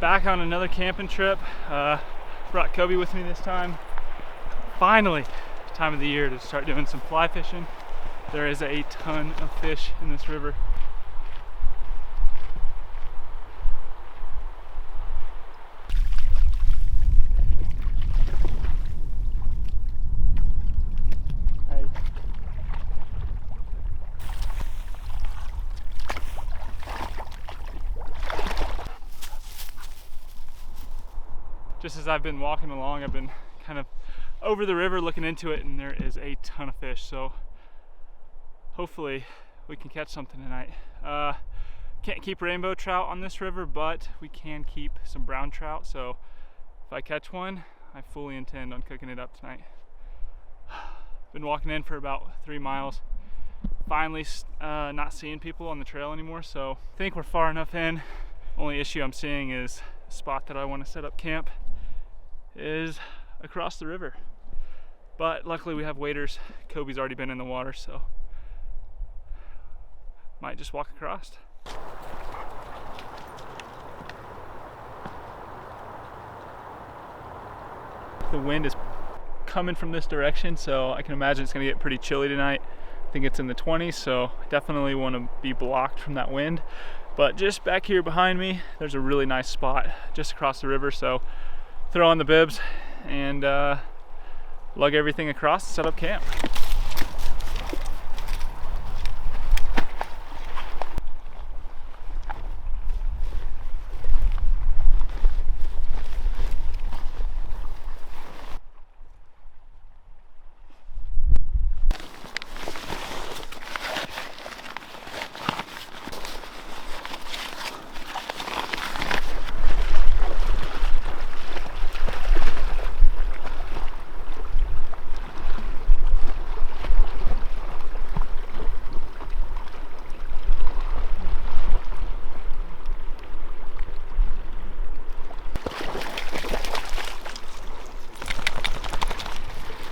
Back on another camping trip. Brought Kobe with me this time. Finally, time of the year to start doing some fly fishing. There is a ton of fish in this river. Just as I've been walking along, I've been kind of over the river looking into it, and there is a ton of fish. So hopefully we can catch something tonight. Can't keep rainbow trout on this river, but we can keep some brown trout. So if I catch one, I fully intend on cooking it up tonight. Been walking in for about 3 miles. Finally not seeing people on the trail anymore, so I think we're far enough in. Only issue I'm seeing is the spot that I want to set up camp is across the river. But luckily we have waders. Kobe's already been in the water, so might just walk across. The wind is coming from this direction, so I can imagine it's gonna get pretty chilly tonight. I think it's in the 20s, so I definitely want to be blocked from that wind. But just back here behind me, there's a really nice spot just across the river, so throw on the bibs and lug everything across and set up camp.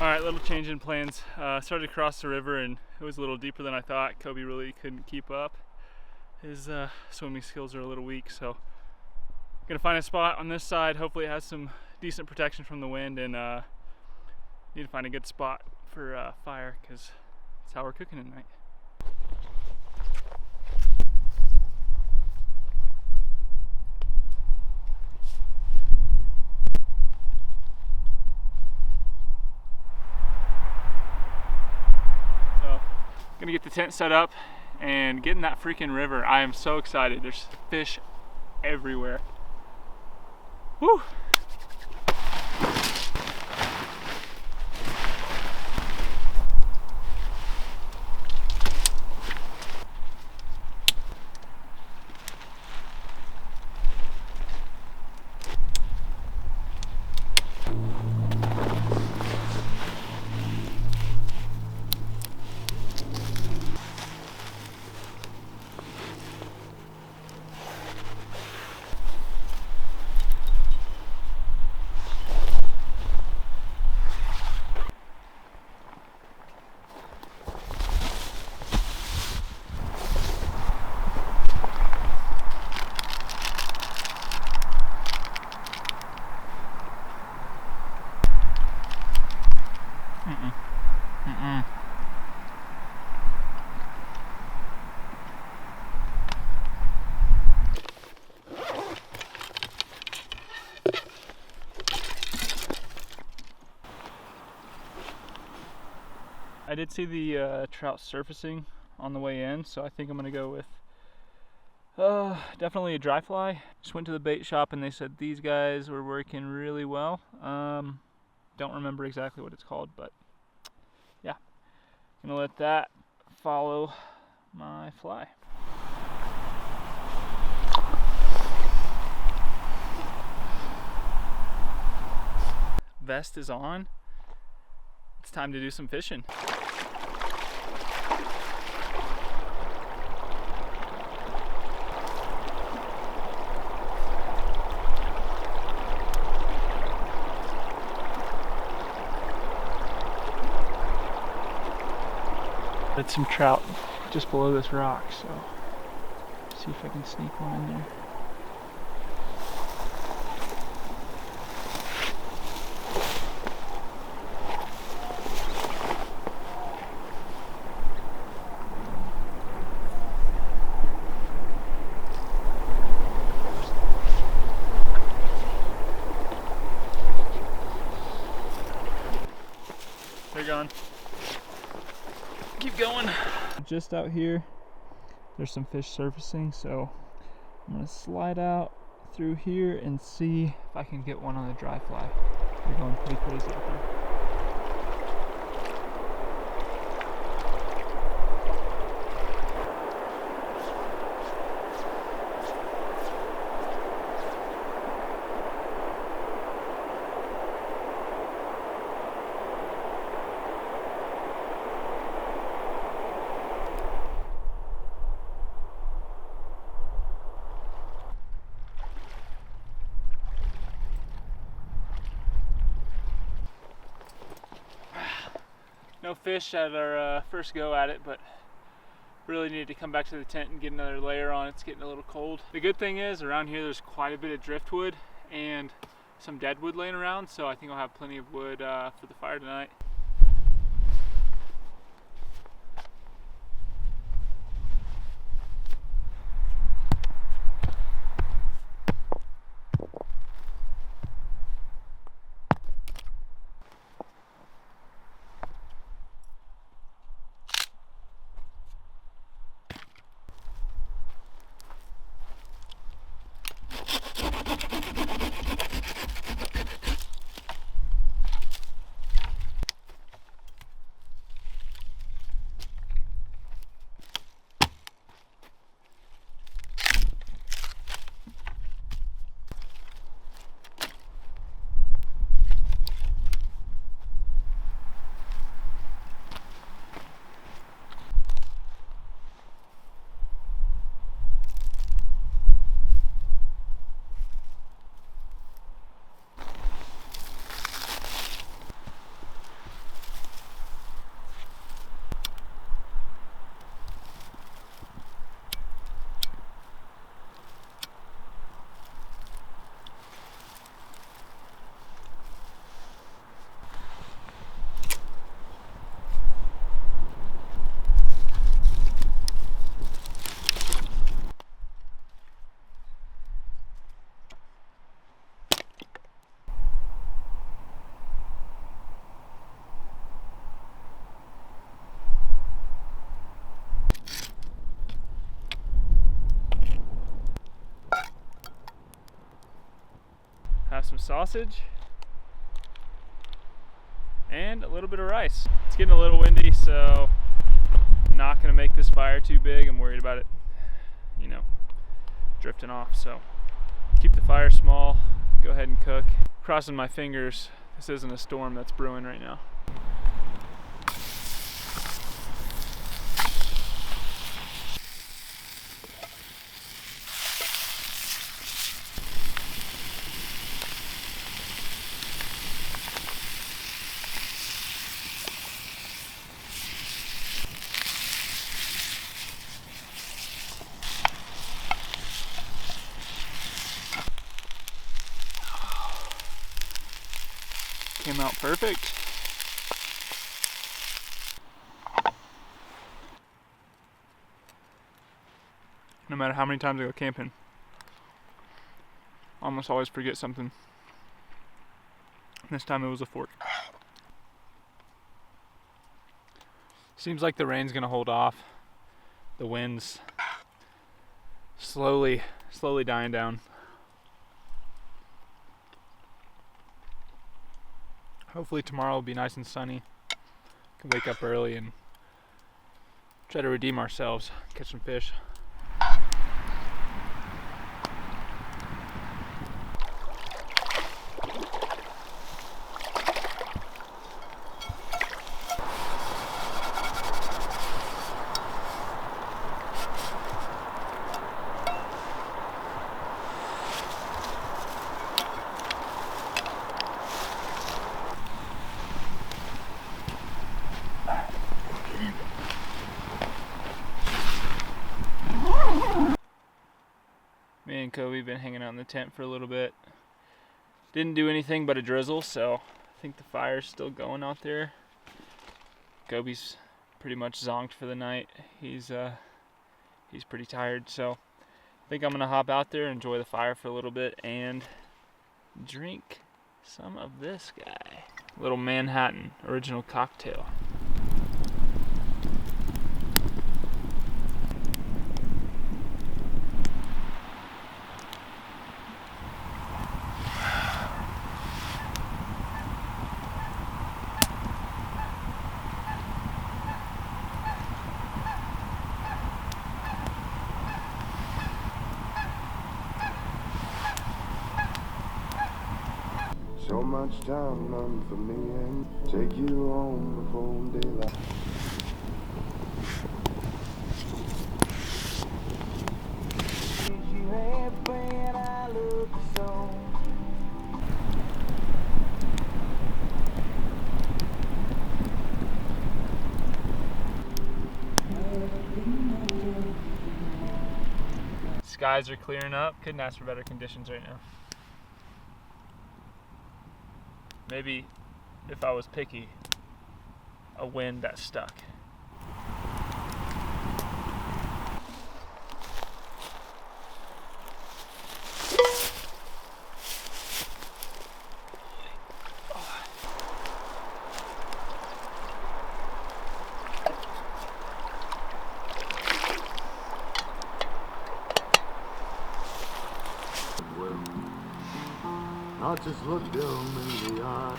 Alright, little change in plans. Started to cross the river and it was a little deeper than I thought. Kobe really couldn't keep up. His swimming skills are a little weak, so I'm gonna find a spot on this side. Hopefully it has some decent protection from the wind, and need to find a good spot for fire, because that's how we're cooking tonight. Gonna get the tent set up and get in that freaking river. I am so excited. There's fish everywhere. Woo! I did see the trout surfacing on the way in, so I think I'm gonna go with definitely a dry fly. Just went to the bait shop and they said these guys were working really well. Don't remember exactly what it's called, but yeah, gonna let that follow my fly. Vest is on. It's time to do some fishing. Got some trout just below this rock, so see if I can sneak one in there. done. Keep going. Just out here, there's some fish surfacing, so I'm gonna slide out through here and see if I can get one on the dry fly. They're going pretty crazy out there. No fish at our first go at it, but really need to come back to the tent and get another layer on. It's getting a little cold. The good thing is around here there's quite a bit of driftwood and some dead wood laying around, so I think I'll have plenty of wood for the fire tonight. Have some sausage and a little bit of rice. It's getting a little windy, so I'm not going to make this fire too big. I'm worried about it, drifting off. So keep the fire small, go ahead and cook. Crossing my fingers, this isn't a storm that's brewing right now. Came out perfect. No matter how many times I go camping, I almost always forget something. This time it was a fork. Seems like the rain's gonna hold off. The wind's slowly dying down. Hopefully tomorrow will be nice and sunny. Can wake up early and try to redeem ourselves, catch some fish. Me and Kobe been hanging out in the tent for a little bit. Didn't do anything but a drizzle, so I think the fire's still going out there. Kobe's pretty much zonked for the night. He's pretty tired, so I think I'm gonna hop out there, enjoy the fire for a little bit, and drink some of this guy. Little Manhattan original cocktail. So much time, none for me, and take you home before daylight. Skies are clearing up. Couldn't ask for better conditions right now. Maybe if I was picky, a wind that stuck. I'll just look them in the eye.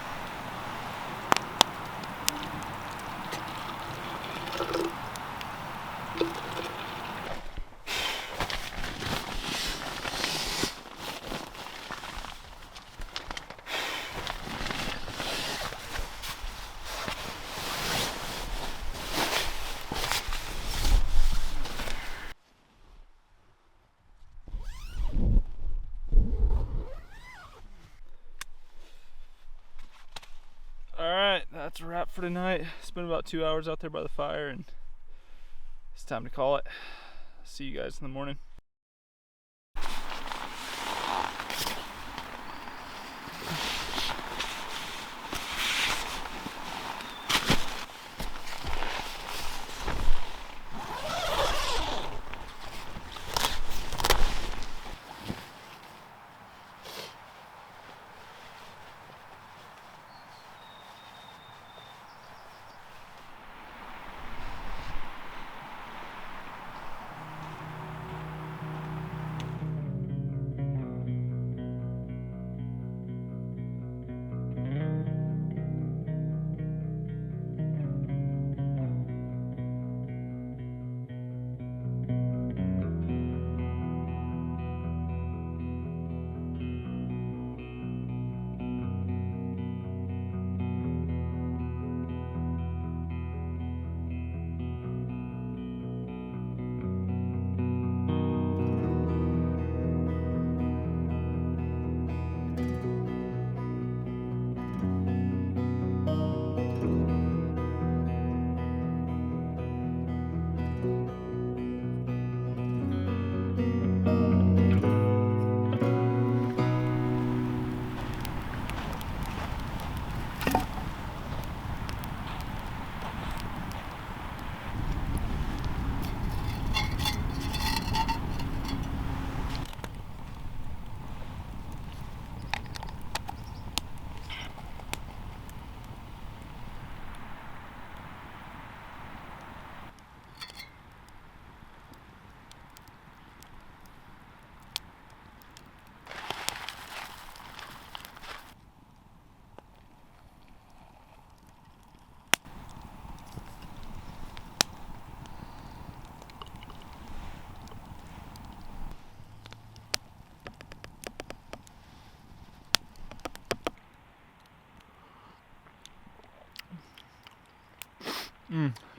Alright, that's a wrap for tonight. Spent about 2 hours out there by the fire, and it's time to call it. See you guys in the morning.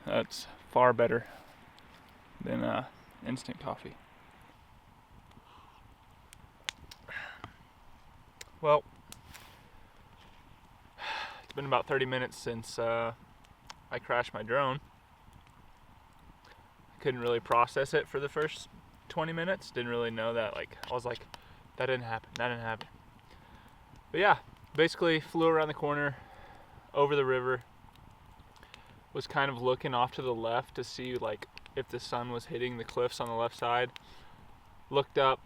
That's far better than instant coffee. Well, it's been about 30 minutes since I crashed my drone. I couldn't really process it for the first 20 minutes. Didn't really know that, I was like, that didn't happen. But yeah, basically flew around the corner, over the river, was kind of looking off to the left to see if the sun was hitting the cliffs on the left side. Looked up,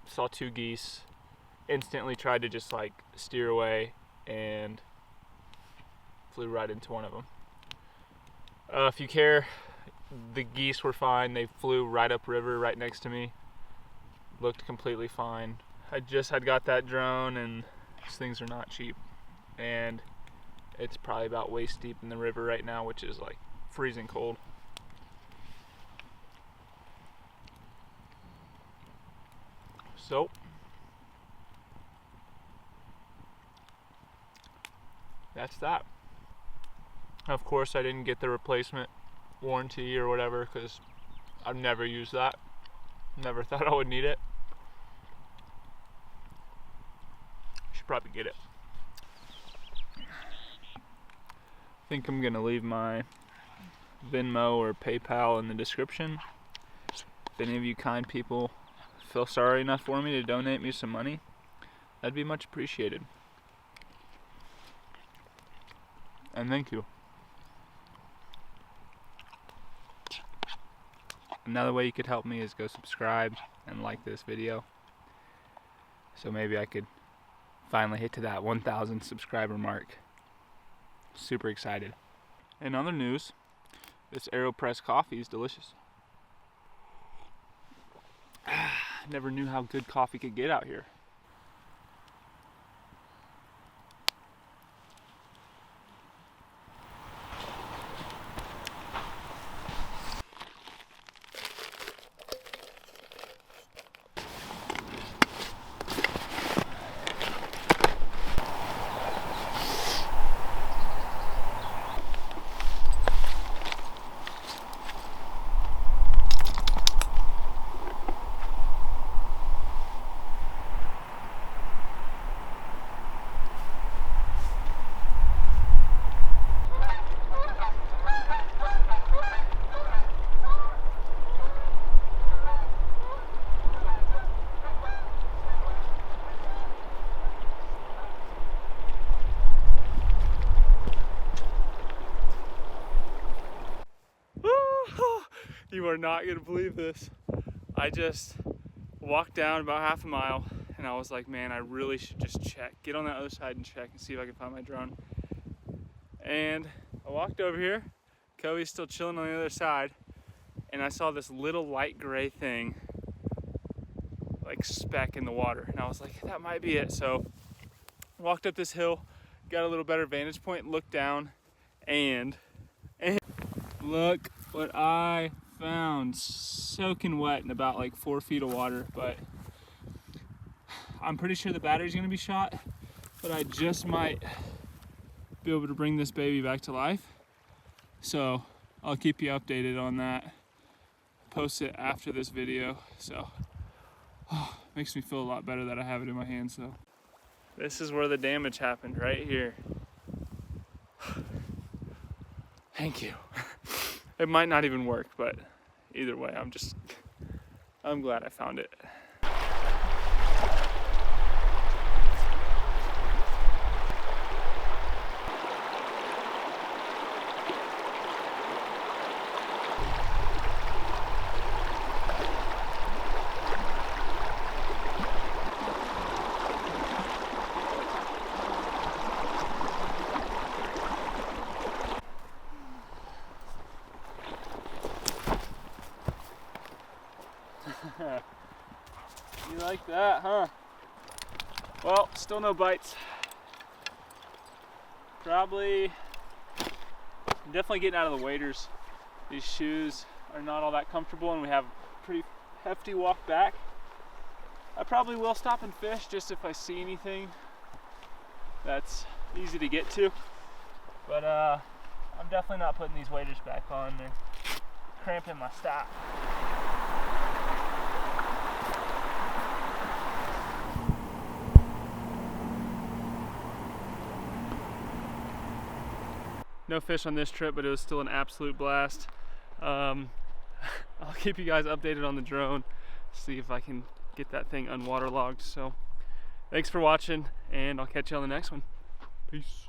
saw 2 geese, instantly tried to just steer away, and flew right into one of them. If you care, the geese were fine. They flew right upriver, right next to me. Looked completely fine. I just had got that drone, and these things are not cheap. And it's probably about waist deep in the river right now, which is like freezing cold. So, that's that. Of course, I didn't get the replacement warranty or whatever because I've never used that. Never thought I would need it. Should probably get it. I think I'm gonna leave my Venmo or PayPal in the description. If any of you kind people feel sorry enough for me to donate me some money, that'd be much appreciated. And thank you. Another way you could help me is go subscribe and like this video. So maybe I could finally hit to that 1,000 subscriber mark. Super excited. In other news, this AeroPress coffee is delicious. Never knew how good coffee could get out here. You are not gonna believe this. I just walked down about half a mile and I was like, man, I really should just check. Get on that other side and check and see if I can find my drone. And I walked over here. Kobe's still chilling on the other side. And I saw this little light gray thing, like speck in the water. And I was like, that might be it. So walked up this hill, got a little better vantage point, looked down, and look what I found. Soaking wet in about like 4 feet of water, but I'm pretty sure the battery's gonna be shot, but I just might be able to bring this baby back to life. So I'll keep you updated on that. Post it after this video. So makes me feel a lot better that I have it in my hands though. This is where the damage happened, right here. Thank you. It might not even work, but either way, I'm glad I found it. You like that, huh? Well, still no bites. Probably, definitely getting out of the waders. These shoes are not all that comfortable and we have a pretty hefty walk back. I probably will stop and fish just if I see anything that's easy to get to. But I'm definitely not putting these waders back on. They're cramping my stop. No fish on this trip, but it was still an absolute blast. I'll keep you guys updated on the drone, see if I can get that thing unwaterlogged. So thanks for watching, and I'll catch you on the next one. Peace.